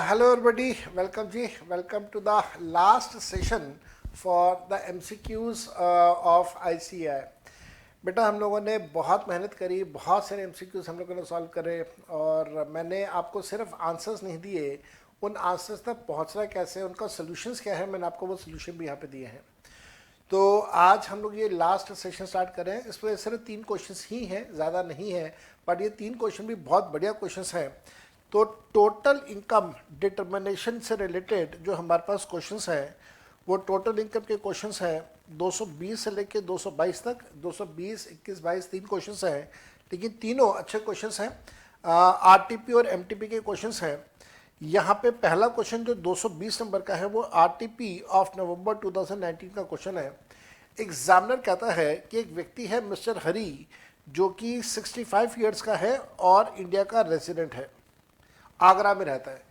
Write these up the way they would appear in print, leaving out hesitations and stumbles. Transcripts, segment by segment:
Hello everybody, welcome ji, welcome to the last session for the MCQs of ICAI। बेटा हम लोगों ने बहुत मेहनत करी, बहुत सारे MCQs हम लोगों ने सॉल्व करे और मैंने आपको सिर्फ आंसर्स नहीं दिए, उन आंसर्स तक पहुंचना कैसे, उनका सोल्यूशंस क्या है, मैंने आपको वो सोल्यूशन भी यहाँ पे दिए हैं। तो आज हम लोग ये लास्ट सेशन स्टार्ट कर रहे हैं। इसमें सिर्फ 3 क्वेश्चंस ही हैं, ज़्यादा नहीं है, बट ये 3 क्वेश्चन भी बहुत बढ़िया क्वेश्चंस हैं। तो टोटल इनकम डिटर्मिनेशन से रिलेटेड जो हमारे पास क्वेश्चंस हैं वो टोटल इनकम के क्वेश्चंस हैं 220 से लेके 222 तक। 220, 21, 22 3 क्वेश्चंस हैं, लेकिन तीनों अच्छे क्वेश्चंस हैं। आरटीपी और एमटीपी के क्वेश्चंस हैं। यहाँ पे पहला क्वेश्चन जो 220 नंबर का है वो आरटीपी ऑफ नवंबर 2019 का क्वेश्चन है। एग्जामिनर कहता है कि एक व्यक्ति है मिस्टर हरी जो कि 65 ईयर्स का है और इंडिया का रेजिडेंट है, आगरा में रहता है,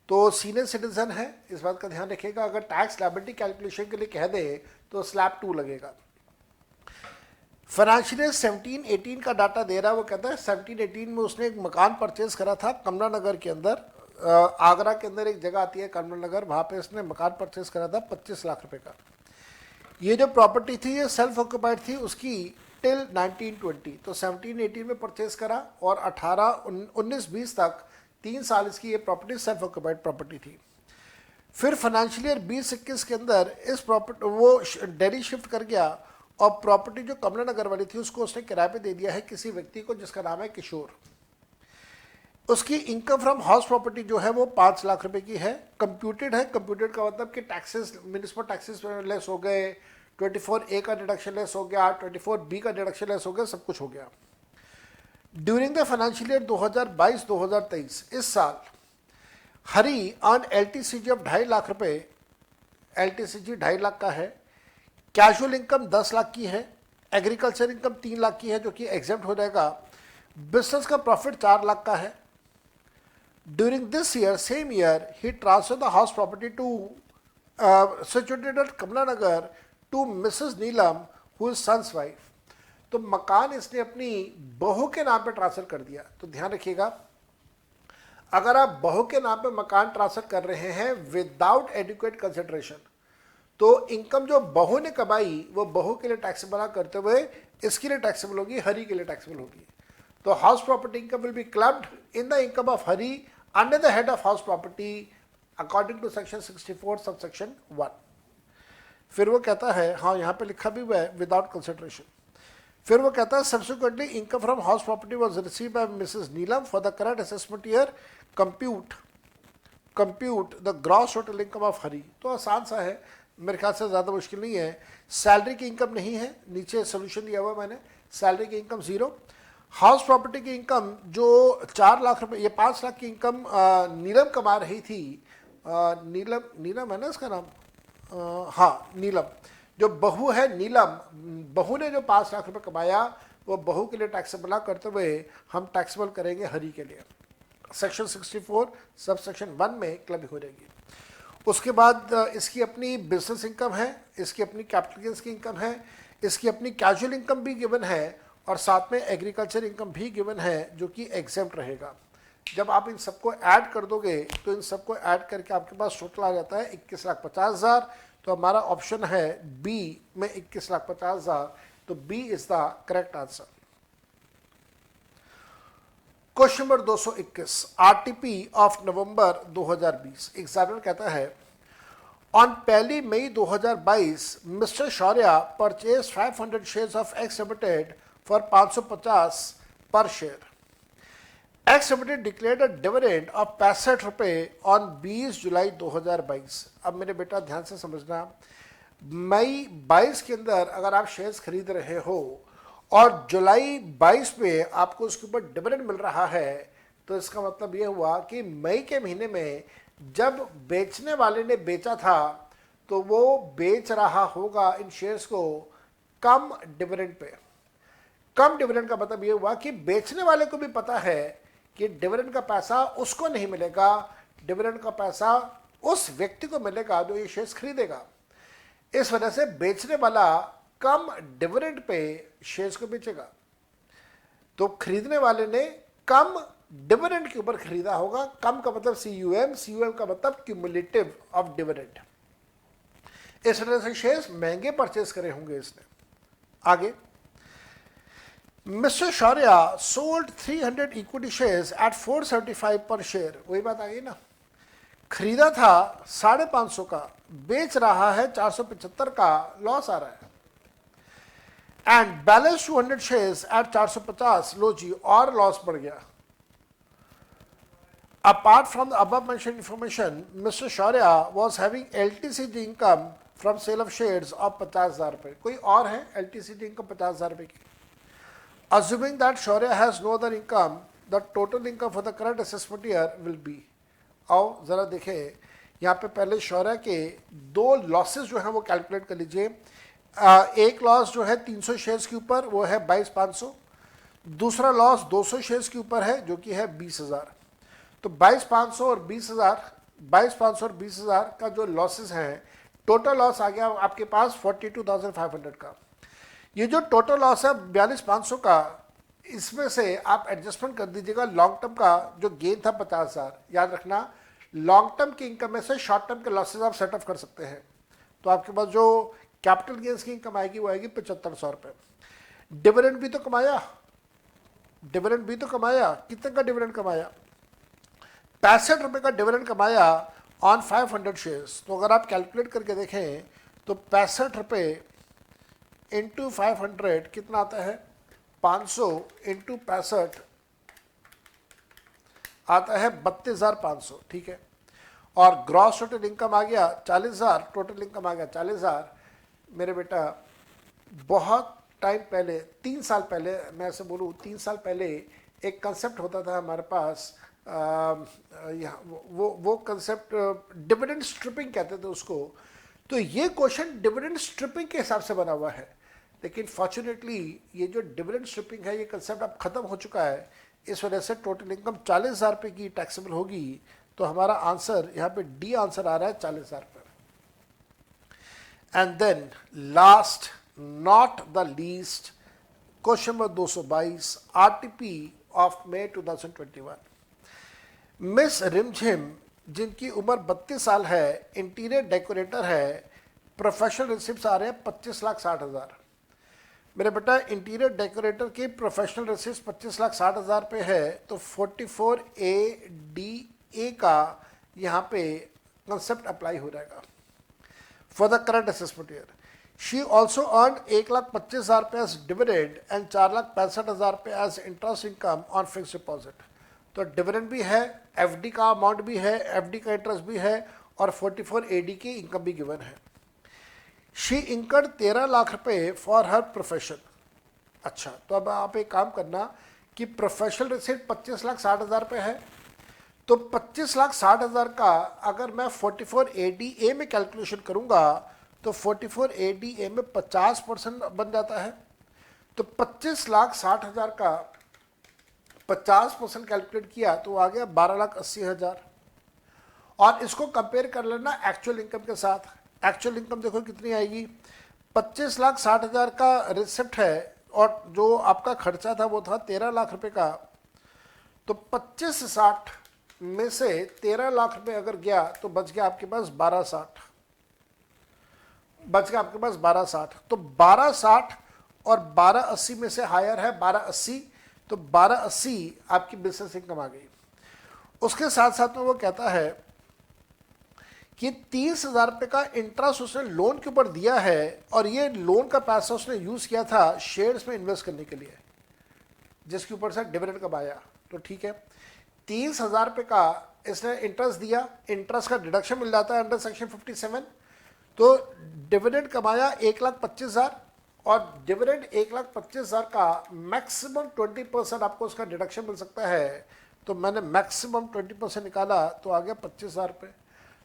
तो सीनियर सिटीजन है। इस बात का ध्यान रखिएगा, अगर टैक्स लायबिलिटी कैलकुलेशन के लिए कह दे तो स्लैब 2 लगेगा। फाइनेंशियल 17-18 का डाटा दे रहा है। वो कहता है 17-18 में उसने एक मकान परचेज करा था कमला नगर के अंदर। आगरा के अंदर एक जगह आती है कमला नगर, वहाँ पे उसने मकान परचेज करा था 25 लाख रुपए का। ये जो प्रॉपर्टी थी ये सेल्फ ऑक्यूपाइड थी उसकी टिल 1920। तो 17-18 में परचेज करा और 18-19-20 तक 3 साल इसकी ये प्रॉपर्टी सेल्फ ऑक्यूपाइड प्रॉपर्टी थी। फिर फाइनेंशियल ईयर 20-21 के अंदर इस प्रॉपर्टी वो दिल्ली शिफ्ट कर गया और प्रॉपर्टी जो कमला नगर वाली थी उसको उसने किराए पे दे दिया है किसी व्यक्ति को जिसका नाम है किशोर। उसकी इनकम फ्रॉम हाउस प्रॉपर्टी जो है वो 5 लाख रुपए की है। कंप्यूटेड है, कंप्यूटेड का मतलब कि टैक्सेस, म्यूनिसिपल टैक्सेस लेस हो गए, 24A का डिडक्शन लेस हो गया, 24B का डिडक्शन लेस हो गया, सब कुछ हो गया। ड्यूरिंग द फाइनेंशियल ईयर 2022-2023 इस साल हरी ऑन LTCG ऑफ 2.5 लाख रुपए, LTCG 2.5 लाख का है। कैजुअल इनकम 10 लाख की है। एग्रीकल्चर इनकम 3 लाख की है जो कि एग्जेम्प्ट हो जाएगा। बिजनेस का प्रॉफिट 4 लाख का है। During this year same year he transfer the house property to situated at Kamla Nagar to Mrs Neelam who is son's wife. तो मकान इसने अपनी बहू के नाम पे ट्रांसफर कर दिया। तो ध्यान रखिएगा, अगर आप बहू के नाम पे मकान ट्रांसफर कर रहे हैं विदाउट एडिक्वेट कंसिडरेशन, तो इनकम जो बहू ने कमाई वो बहू के लिए टैक्सेबल करते हुए इसके लिए टैक्सेबल होगी, हरी के लिए टैक्सेबल होगी। तो house property income will be clubbed in the income of Hari under the head of house property according to section 64 subsection 1। फिर वो कहता है, हाँ यहाँ पे लिखा भी हुआ है विदाउट कंसिडरेशन। फिर वो कहता है subsequently income from house property was received by Mrs Neelam for the current assessment year, compute the gross total income of Hari. तो आसान सा है, मेरे ख्याल से ज़्यादा मुश्किल नहीं है। सैलरी की इनकम नहीं है, नीचे सोल्यूशन दिया हुआ मैंने, सैलरी की इनकम 0। हाउस प्रॉपर्टी की इनकम जो 4 लाख रुपए, ये 5 लाख की इनकम नीलम कमा रही थी। नीलम है ना इसका नाम, हाँ नीलम, जो बहू है नीलम, बहू ने जो 5 लाख रुपए कमाया वो बहू के लिए टैक्सेबल करते हुए हम टैक्सेबल करेंगे हरी के लिए। सेक्शन 64 सब सेक्शन 1 में क्लब हो जाएगी। उसके बाद इसकी अपनी बिजनेस इनकम है, इसकी अपनी कैपिटल गेन्स की इनकम है, इसकी अपनी कैजुअल इनकम भी गिवन है और साथ में एग्रीकल्चर इनकम भी गिवन है जो कि एग्जेम्प्ट रहेगा। जब आप इन सबको ऐड कर दोगे तो इन सबको ऐड करके आपके पास टोटल आ जाता है 21,50,000। तो हमारा ऑप्शन है बी में 21,50,000। तो B is the correct answer. Question number 221 RTP of November 2020। Examiner कहता है on 1 May 2022 Mr Shaurya purchase 500 shares of X limited for 550 per share. X limited declared a dividend of 65 rupees on 20 जुलाई 2022। अब मेरे बेटा ध्यान से समझना, मई 22 के अंदर अगर आप शेयर्स खरीद रहे हो और जुलाई 22 में आपको उसके ऊपर डिविडेंड मिल रहा है, तो इसका मतलब ये हुआ कि मई के महीने में जब बेचने वाले ने बेचा था तो वो बेच रहा होगा इन शेयर्स को कम डिविडेंड पे। कम डिविडेंड का मतलब ये हुआ कि बेचने वाले को भी पता है कि डिविडेंड का पैसा उसको नहीं मिलेगा, डिविडेंड का पैसा उस व्यक्ति को मिलेगा जो ये शेयर्स खरीदेगा। इस वजह से बेचने वाला कम डिविडेंड पे शेयर्स को बेचेगा। तो खरीदने वाले ने कम डिविडेंड के ऊपर खरीदा होगा। कम का मतलब CUM, CUM का मतलब क्यूमुलेटिव ऑफ डिविडेंड। इस वजह से शेयर्स महंगे परचेज करे होंगे इसने। आगे, mister Shaurya sold 300 equity shares at 475 पर शेयर। वही बात आ गई ना, खरीदा था 550 का, बेच रहा है 475 का, लॉस आ रहा है। एंड बैलेंस 200 शेयर्स एट 450, लो जी और लॉस बढ़ गया। Apart from the above mentioned information, Mr Shaurya was having LTCD income from sale of shares of 50,000 rupees. कोई और है LTCD इनकम 50,000 रुपए की? Assuming that Shaurya has no other income, the total income for the current assessment year will be। आओ जरा देखें, यहाँ पे पहले शौर्या के दो लॉसेस जो हैं वो कैलकुलेट कर लीजिए। एक लॉस जो है 300 शेयर्स के ऊपर, वो है 22,500। दूसरा लॉस 200 शेयर्स के ऊपर है, जो कि है 20,000। तो 22,500 और 20,000, 22,500 और 20,000 का जो लॉसेस हैं, टोटल लॉस आ गया आपके पास 42,500 का। ये जो टोटल लॉस है 42,500 का, इसमें से आप एडजस्टमेंट कर दीजिएगा लॉन्ग टर्म का जो गेन था 50,000। याद रखना, लॉन्ग टर्म की इनकम में से शॉर्ट टर्म के लॉसेस आप सेट ऑफ कर सकते हैं। तो आपके पास जो कैपिटल गेन्स की इनकम आएगी वो आएगी 7500 रुपये। डिविडेंड भी तो कमाया, डिविडेंड भी तो कमाया। कितने का डिविडेंड कमाया? 65 रुपये का डिविडेंड कमाया ऑन 500 शेयर्स। तो अगर आप कैलकुलेट करके देखें तो 65 रुपये इंटू 500 कितना आता है? 500 इंटू 65 आता है 32,500। ठीक है, और ग्रॉस टोटल इनकम आ गया 40,000, टोटल इनकम आ गया 40,000। मेरे बेटा बहुत टाइम पहले, 3 साल पहले, मैं ऐसे बोलूँ 3 साल पहले एक कंसेप्ट होता था हमारे पास, वो कंसेप्ट डिविडेंड स्ट्रिपिंग कहते थे उसको। तो ये क्वेश्चन डिविडेंड स्ट्रिपिंग के हिसाब से बना हुआ है, लेकिन फॉर्चुनेटली ये जो डिविडेंड स्ट्रिपिंग है ये कंसेप्ट अब खत्म हो चुका है। इस वजह से टोटल इनकम 40,000 रुपये की टैक्सेबल होगी। तो हमारा आंसर यहाँ पे डी आंसर आ रहा है 40,000 rupees. And then last not the least, question number 222, RTP of May 2021। Miss Rimjhim जिनकी उम्र 32 साल है, इंटीरियर डेकोरेटर है, प्रोफेशनल रिसिप्ट्स आ रहे हैं 25,60,000। मेरे बेटा इंटीरियर डेकोरेटर की प्रोफेशनल रिसिप्ट्स 25,60,000 पे है, तो 44A का यहाँ पे कंसेप्ट अप्लाई हो जाएगा for the current assessment year. She also earn 1,25,000 rupees as dividend and 4,65,000 rupees as interest income on fix deposit. तो डिविडेंड भी है, FD का अमाउंट भी है, FD का इंटरेस्ट भी है, और 44AD की इनकम भी गिवन है। शी इंकर्ड 13 लाख रुपए फॉर हर प्रोफेशन। अच्छा, तो अब आप एक काम करना कि प्रोफेशनल रिसिप्ट 25,60,000 रुपये है, तो 25,60,000 का अगर मैं 44ADA में कैलकुलेशन करूंगा तो 44ADA में 50% बन जाता है। तो 25,60,000 का 50% कैलकुलेट किया तो आ गया 12,80,000। और इसको कंपेयर कर लेना एक्चुअल इनकम के साथ। एक्चुअल इनकम देखो कितनी आएगी, 25,60,000 का रिसिप्ट है और जो आपका खर्चा था वो था 13 लाख रुपए का। तो 25,60 में से 13 लाख रुपए अगर गया तो बच गया आपके पास 12,60, बच गया आपके पास 12,60। तो 12,60 और 12,80 में से हायर है 12,80, तो 12,80 आपकी बिजनेस इनकम आ गई। उसके साथ साथ में वो कहता है कि 30,000 रुपये का इंटरेस्ट उसने लोन के ऊपर दिया है, और ये लोन का पैसा उसने यूज़ किया था शेयर्स में इन्वेस्ट करने के लिए, जिसके ऊपर से डिविडेंड कब आया। तो ठीक है, 30,000 रुपये का इसने इंटरेस्ट दिया, इंटरेस्ट का डिडक्शन मिल जाता है अंडर सेक्शन 57। तो डिविडेंड कमाया 1,25,000, और डिविडेंड 1,25,000 का मैक्सिमम 20% आपको उसका डिडक्शन मिल सकता है। तो मैंने मैक्सिमम 20% निकाला तो आ गया 25,000 रुपये।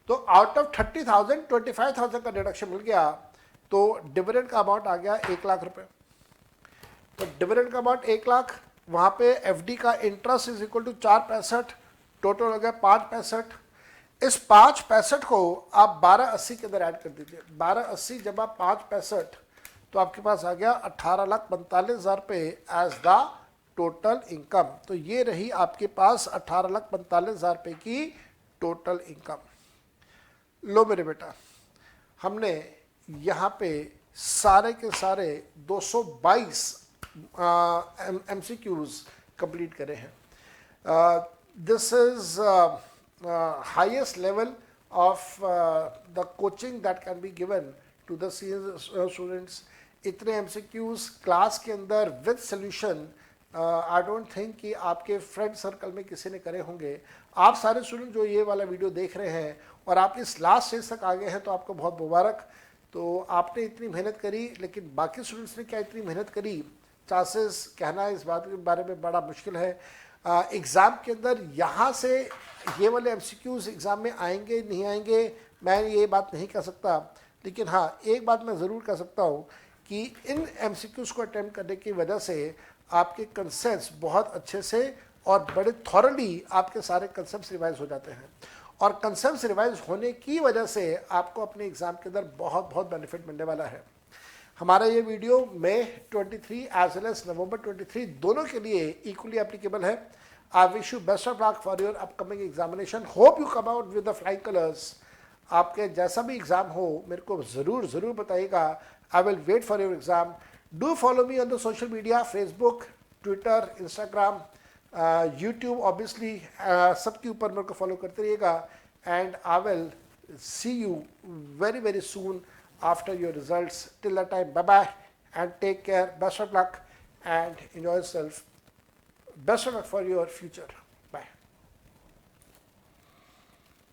तो आउट ऑफ 30,000 25,000 का डिडक्शन मिल गया, तो डिविडेंड का अमाउंट आ गया 1 लाख रुपये। तो डिविडेंड का अमाउंट 1 लाख, वहाँ पे FD का interest is equal to 4,65, total हो गया 5,65। इस 5,65 को आप 12,80 के अंदर ऐड कर दीजिए। 12,80 जब आप 5,65, तो आपके पास आ गया 18,45,000 रुपये एज द टोटल इनकम। तो ये रही आपके पास 18,45,000 रुपये की टोटल इनकम। लो मेरे बेटा, हमने यहाँ पे सारे के सारे 222 MCQs कंप्लीट करे हैं। This is highest level of the coaching that can be given to the senior students. इतने MCQs क्लास के अंदर with solution I don't think कि आपके फ्रेंड सर्कल में किसी ने करे होंगे। आप सारे स्टूडेंट जो ये वाला वीडियो देख रहे हैं और आप इस लास्ट स्टेज तक आ गए हैं तो आपको बहुत मुबारक। तो आपने इतनी मेहनत करी, लेकिन बाकी स्टूडेंट्स ने क्या इतनी मेहनत करी, चांसेस कहना इस बात के बारे में बड़ा मुश्किल है। एग्ज़ाम के अंदर यहाँ से ये वाले MCQs एग्ज़ाम में आएंगे नहीं आएंगे मैं ये बात नहीं कह सकता, लेकिन हाँ एक बात मैं ज़रूर कह सकता हूँ कि इन MCQs को अटेम्प्ट करने की वजह से आपके कंसेप्ट्स बहुत अच्छे से और बड़े थॉरली आपके सारे कंसेप्ट्स रिवाइज हो जाते हैं, और कंसेप्ट्स रिवाइज होने की वजह से आपको अपने एग्ज़ाम के अंदर बहुत बहुत बेनिफिट मिलने वाला है। हमारा ये video May 23 as well as November 23 दोनों के लिए इक्वली एप्लीकेबल है। I wish you best of luck for your upcoming examination. Hope you come out with the flying colours. आपके जैसा भी एग्ज़ाम हो मेरे को ज़रूर बताइएगा। I will wait for your exam. Do follow me on the social media, Facebook, Twitter, Instagram, YouTube obviously, सबके ऊपर मेरे को फॉलो करते रहिएगा। And I will see you very soon after your results. Till that time, bye bye and take care. Best of luck and enjoy yourself. Best of luck for your future.